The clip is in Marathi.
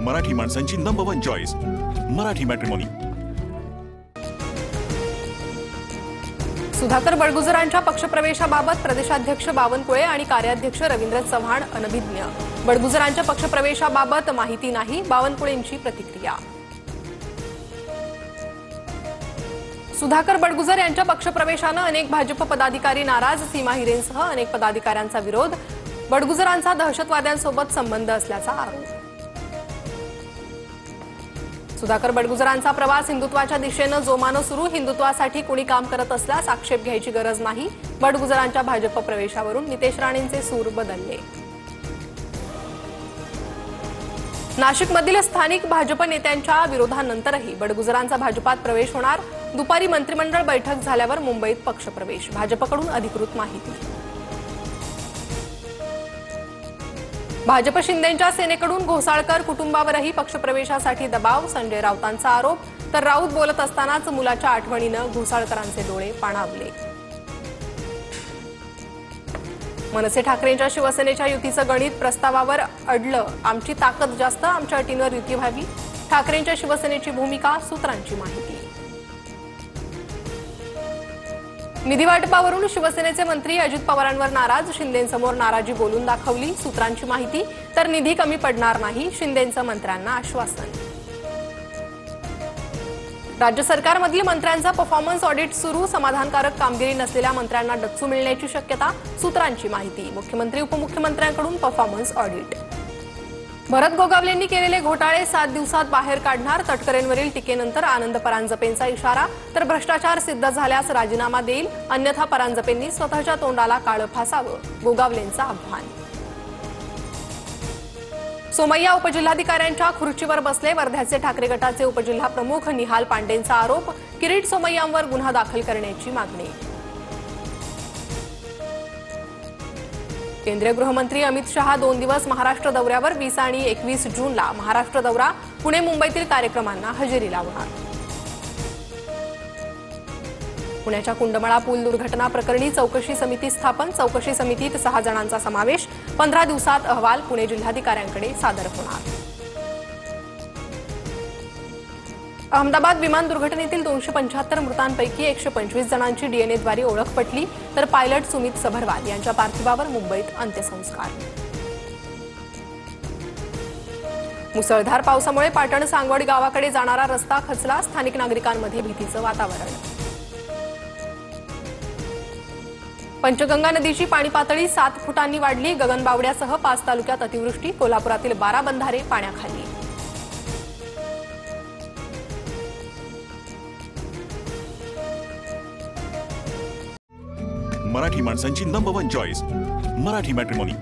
मराठी माणसांची number 1 choice Marathi matrimony. Sudhakar बडगुजरांच्या पक्षप्रवेशाबाबत प्रदेशाध्यक्ष बावनकुळे आणि कार्याध्यक्ष रवींद्र चव्हाण अनभिज्ञ। बडगुजरांच्या पक्षप्रवेशाबाबत माहिती नाही, बावनकुळेंची प्रतिक्रिया। सुधाकर बडगुजर यांच्या पक्षप्रवेशाने अनेक भाजप पदाधिकारी नाराज, सीमा हिरेंसह अनेक पदाधिकाऱ्यांचा विरोध। बडगुजरांचा दहशतवाद्यांसोबत संबंध असल्याचा आरोप। सुधाकर बडगुजरांचा प्रवास हिंदुत्वाच्या दिशेने जोमाने सुरू, हिंदुत्वासाठी कोणी काम करत असल्यास आक्षेप घ्यायची गरज नाही। बडगुजरांच्या भाजप प्रवेशावरून नितेश राणेंचे सूर बदलले। नाशिकमधील स्थानिक भाजप नेत्यांच्या विरोधानंतरही बडगुजरांचा भाजपात प्रवेश होणार। दुपारी मंत्रिमंडळ बैठक झाल्यावर मुंबईत पक्षप्रवेश, भाजपकडून अधिकृत माहिती। भाजप शिंदेंच्या सेनेकडून घोसाळकर कुटुंबावरही पक्षप्रवेशासाठी दबाव, संजय राऊतांचा आरोप। तर राऊत बोलत असतानाच मुलाच्या आठवणीनं घोसाळकरांचे डोळे पाणावले। मनसे ठाकरेंच्या शिवसेनेच्या युतीचं गणित प्रस्तावावर अडलं, आमची ताकद जास्त, आमच्या अटींवर युती व्हावी। ठाकरेंच्या शिवसेनेची भूमिका, सूत्रांची माहिती। निधी वाटपावरून शिवसेनेचे मंत्री अजित पवारांवर नाराज, शिंदेंसमोर नाराजी बोलून दाखवली। सूत्रांची माहिती। तर निधी कमी पडणार नाही, शिंदेंचं मंत्र्यांना आश्वासन। राज्य सरकारमधील मंत्र्यांचा परफॉर्मन्स ऑडिट सुरू, समाधानकारक कामगिरी नसलेल्या मंत्र्यांना डच्चू मिळण्याची शक्यता। सूत्रांची माहिती। मुख्यमंत्री उपमुख्यमंत्र्यांकडून परफॉर्मन्स ऑडिट। भरत गोगावलेंनी केलेले घोटाळे 7 दिवसात बाहेर काढणार, तटकरेंवरील टीकेनंतर आनंद परांजपेंचा इशारा। तर भ्रष्टाचार सिद्ध झाल्यास राजीनामा देईल, अन्यथा परांजपेंनी स्वतःच्या तोंडाला काळं फासावं, गोगावलेंचं आव्हान। सोमय्या उपजिल्हाधिकाऱ्यांच्या खुर्चीवर बसले, वर्ध्याचे ठाकरे गटाचे उपजिल्हा प्रमुख निहाल पांडेंचा आरोप। किरीट सोमय्यांवर गुन्हा दाखल करण्याची मागणी। केंद्रीय गृहमंत्री अमित शहा 2 दिवस महाराष्ट्र दौऱ्यावर, 20 आणि 21 जूनला महाराष्ट्र दौरा, पुणे मुंबईतील कार्यक्रमांना हजेरी लावणार। पुण्याच्या कुंडमळा पूल दुर्घटना प्रकरणी चौकशी समिती स्थापन, चौकशी समितीत 6 जणांचा समावेश, 15 दिवसात अहवाल पुणे जिल्हाधिकाऱ्यांकडे सादर होणार। अहमदाबाद विमान दुर्घटनेतील 275 मृतांपैकी 125 जणांची डीएनएद्वारे ओळख पटली। तर पायलट सुमित सबरवाल यांच्या पार्थिवावर मुंबईत अंत्यसंस्कार। मुसळधार पावसामुळे पाटण सांगवड गावाकडे जाणारा रस्ता खचला, स्थानिक नागरिकांमध्ये भीतीचं वातावरण। पंचगंगा नदीची पाणी पातळी 7 फुटांनी वाढली, गगनबावड्यासह 5 तालुक्यात अतिवृष्टी, कोल्हापुरातील 12 बंधारे पाण्याखाली। मराठी माणसांची नंबर 1 चॉईस मराठी मॅट्रिमोनी।